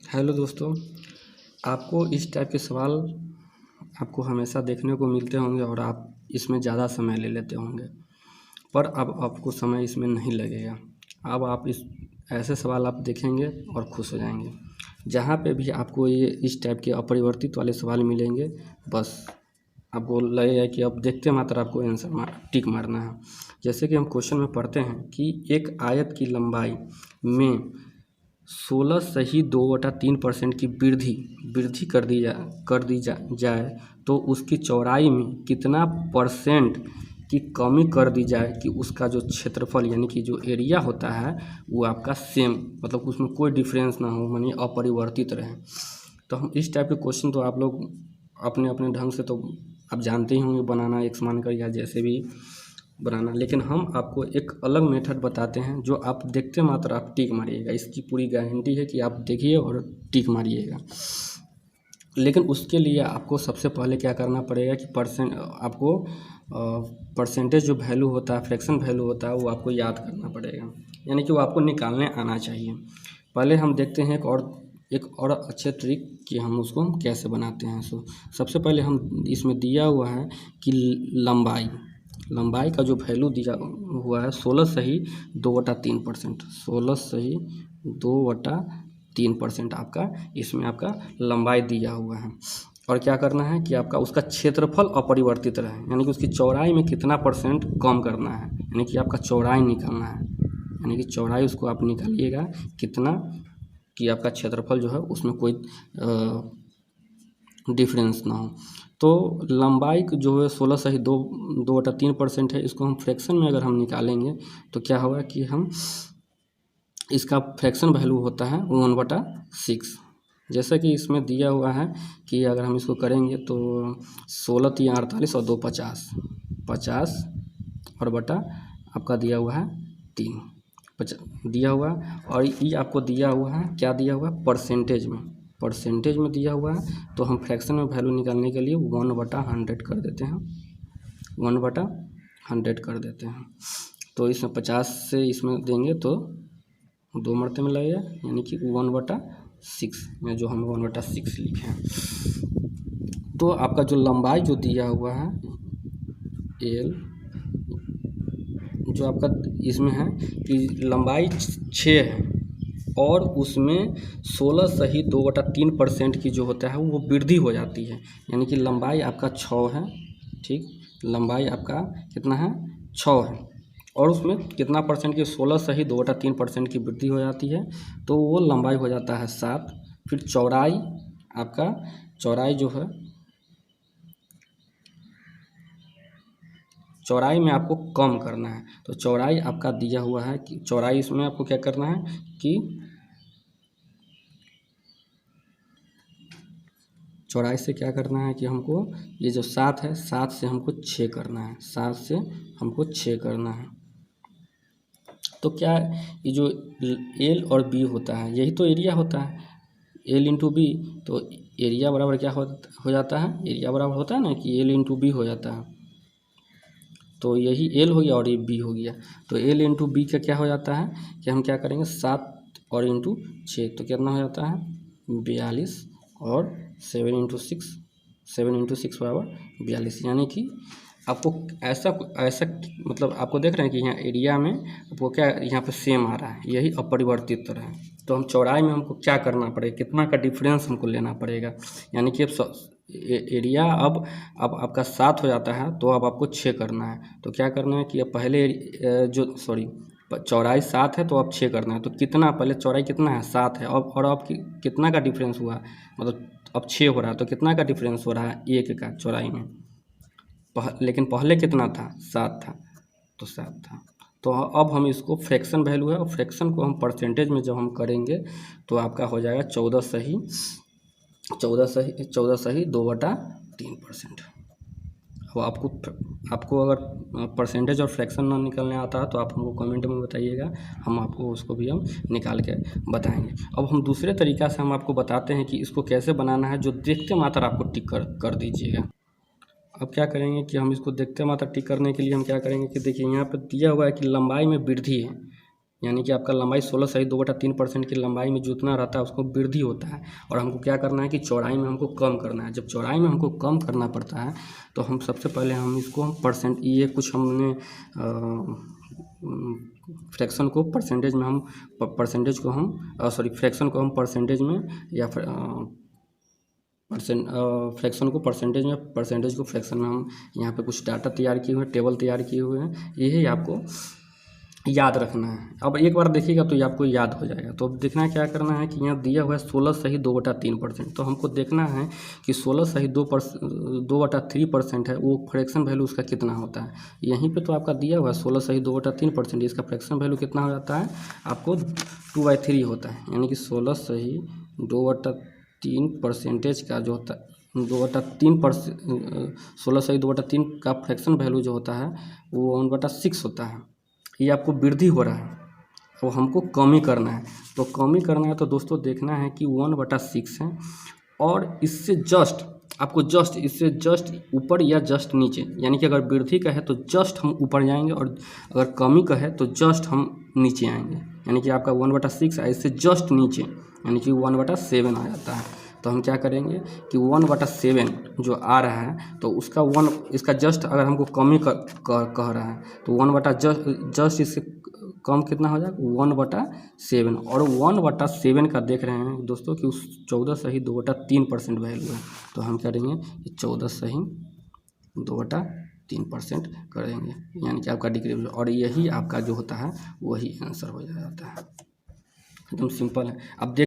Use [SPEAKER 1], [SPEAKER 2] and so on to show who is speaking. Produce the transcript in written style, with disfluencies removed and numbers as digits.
[SPEAKER 1] Hello दोस्तों, आपको इस टाइप के सवाल आपको हमेशा देखने को मिलते होंगे और आप इसमें ज़्यादा समय ले लेते होंगे, पर अब आपको समय इसमें नहीं लगेगा। अब आप ऐसे सवाल आप देखेंगे और खुश हो जाएंगे। जहाँ पे भी आपको ये इस टाइप के अपरिवर्तित वाले सवाल मिलेंगे, बस आपको लगेगा कि अब देखते मात्र आपको आंसर टिक मारना है। जैसे कि हम क्वेश्चन में पढ़ते हैं कि एक आयत की लंबाई में 16 सही 2/3% की वृद्धि कर दी जाए तो उसकी चौड़ाई में कितना परसेंट की कमी कर दी जाए कि उसका जो क्षेत्रफल यानी कि जो एरिया होता है वो आपका सेम, मतलब उसमें कोई डिफरेंस ना हो, मानिए अपरिवर्तित रहे। तो हम इस टाइप के क्वेश्चन तो आप लोग अपने अपने ढंग से तो आप जानते ही होंगे बनाना, एक्स मानकर या जैसे भी बनाना, लेकिन हम आपको एक अलग मेथड बताते हैं जो आप देखते मात्र आप टिक मारिएगा। इसकी पूरी गारंटी है कि आप देखिए और टिक मारिएगा। लेकिन उसके लिए आपको सबसे पहले क्या करना पड़ेगा कि आपको परसेंटेज जो वैल्यू होता है, फ्रैक्शन वैल्यू होता है, वो आपको याद करना पड़ेगा, यानी कि वो आपको निकालने आना चाहिए। पहले हम देखते हैं एक और अच्छे ट्रिक कि हम उसको कैसे बनाते हैं। सबसे पहले हम इसमें दिया हुआ है कि लंबाई का जो वैल्यू दिया हुआ है 16 सही 2/3%, 16 सही 2/3% आपका इसमें आपका लंबाई दिया हुआ है। और क्या करना है कि आपका उसका क्षेत्रफल अपरिवर्तित रहे, यानी कि उसकी चौड़ाई में कितना परसेंट कम करना है, यानी कि आपका चौड़ाई निकालना है, यानी कि चौड़ाई उसको आप निकालिएगा कितना कि आपका क्षेत्रफल जो है उसमें कोई डिफरेंस ना हो। तो लंबाई जो है 16 सही 2/3% है। इसको हम फ्रैक्शन में अगर हम निकालेंगे तो क्या होगा कि हम इसका फ्रैक्शन वैल्यू होता है 1/6। जैसा कि इसमें दिया हुआ है कि अगर हम इसको करेंगे तो 16 3 48 और 2 50, 50 और बटा आपका दिया हुआ है 3 दिया हुआ है। और ये आपको दिया हुआ है, क्या दिया हुआ है, परसेंटेज में दिया हुआ है। तो हम फ्रैक्शन में वैल्यू निकालने के लिए 1/100 कर देते हैं, 1/100 कर देते हैं। तो इसमें 50 से इसमें देंगे तो 2 मरते में लगेगा, यानी कि 1/6 में जो हम 1/6 लिखे हैं। तो आपका जो लंबाई जो दिया हुआ है एल, जो आपका इसमें है कि लंबाई 6 है और उसमें 16 सही 2/3% की जो होता है वो वृद्धि हो जाती है, यानी कि लंबाई आपका 6 है, ठीक, लंबाई आपका कितना है 6 है और उसमें कितना परसेंट की 16 सही 2/3% की वृद्धि हो जाती है, तो वो लंबाई हो जाता है 7। फिर चौड़ाई जो है, चौड़ाई में आपको कम करना है। तो चौड़ाई आपका दिया हुआ है कि चौड़ाई इसमें आपको क्या करना है कि चौड़ाई से क्या करना है कि हमको ये जो 7 है 7 से हमको 6 करना है, 7 से हमको 6 करना है। तो क्या ये जो एल और बी होता है यही तो एरिया होता है, एल इंटू बी। तो एरिया बराबर क्या हो जाता है, एरिया बराबर होता है ना कि एल इंटू बी हो जाता है। तो यही एल हो गया और ये बी हो गया। तो एल इंटू बी का क्या हो जाता है कि हम क्या करेंगे 7 और इंटू 6, तो कितना हो जाता है 42 और 7 इंटू 6 बराबर 42। यानी कि आपको ऐसा मतलब आपको देख रहे हैं कि यहाँ एरिया में आपको क्या यहाँ पे सेम आ रहा है, यही अपरिवर्तित तरह है। तो हम चौड़ाई में हमको क्या करना पड़ेगा, कितना का डिफरेंस हमको लेना पड़ेगा, यानी कि अब एरिया अब आपका 7 हो जाता है तो अब आपको 6 करना है। तो क्या करना है कि अब पहले चौड़ाई 7 है तो अब 6 करना है। तो कितना, पहले चौड़ाई कितना है 7 है और अब कितना का डिफरेंस हुआ, मतलब अब 6 हो रहा है, तो कितना का डिफरेंस हो रहा है 1 का चौड़ाई में। लेकिन पहले कितना था 7 था, तो 7 था। तो अब हम इसको फ्रैक्शन वैल्यू है और फ्रैक्शन को हम परसेंटेज में जब हम करेंगे तो आपका हो जाएगा 14 सही 2/3%। अब आपको अगर परसेंटेज और फ्रैक्शन ना निकलने आता है तो आप हमको कमेंट में बताइएगा, हम आपको उसको भी हम निकाल के बताएंगे। अब हम दूसरे तरीक़ा से हम आपको बताते हैं कि इसको कैसे बनाना है, जो देखते मात्र आपको टिक कर दीजिएगा। अब क्या करेंगे कि हम इसको देखते मात्र टिक करने के लिए हम क्या करेंगे कि देखिए यहाँ पर दिया हुआ है कि लंबाई में वृद्धि है, यानी कि आपका लंबाई 16/2/3% की लंबाई में जितना रहता है उसको वृद्धि होता है, और हमको क्या करना है कि चौड़ाई में हमको कम करना है। जब चौड़ाई में हमको कम करना पड़ता है तो हम सबसे पहले हम इसको परसेंट, ये कुछ हमने फ्रैक्शन को परसेंटेज में हम परसेंटेज को हम फ्रैक्शन को हम परसेंटेज में या फिर फ्रैक्शन को परसेंटेज में, परसेंटेज को फ्रैक्शन में हम यहाँ पे कुछ डाटा तैयार किए हुए हैं, टेबल तैयार किए हुए हैं, यही आपको याद रखना है। अब एक बार देखिएगा तो ये आपको याद हो जाएगा। तो अब देखना है क्या करना है कि यहाँ दिया हुआ है 16/2/3%, तो हमको देखना है कि 16/2/3% है, वो फ्रैक्शन वैल्यू उसका कितना होता है। यहीं पे तो आपका दिया हुआ है 16/2/3%, इसका फ्रैक्शन वैल्यू कितना हो जाता है आपको 2/3 होता है। यानी कि 16/2/3% का जो होता है 16/2/3 का फ्रैक्शन वैल्यू जो होता है वो 1/6 होता है। ये आपको वृद्धि हो रहा है, वो हमको कमी करना है। तो कमी करना है तो दोस्तों देखना है कि 1/6 है, और इससे जस्ट आपको इससे जस्ट ऊपर या जस्ट नीचे, यानी कि अगर वृद्धि का है तो जस्ट हम ऊपर जाएंगे, और अगर कमी का है तो जस्ट हम नीचे आएंगे। यानी कि आपका 1/6 है, इससे जस्ट नीचे यानी कि 1/7 आ जाता है। तो हम क्या करेंगे कि 1/7 जो आ रहा है तो उसका इसका जस्ट अगर हमको कमी कह रहा है तो 1/जस्ट इससे कम कितना हो जाएगा 1/7, और 1/7 का देख रहे हैं दोस्तों कि उस 14/2/3% वैल्यू है। तो हम करेंगे कि 14/2/3% करेंगे, यानी कि आपका डिग्री, और यही आपका जो होता है वही आंसर हो जाता है। एकदम सिंपल है। अब देख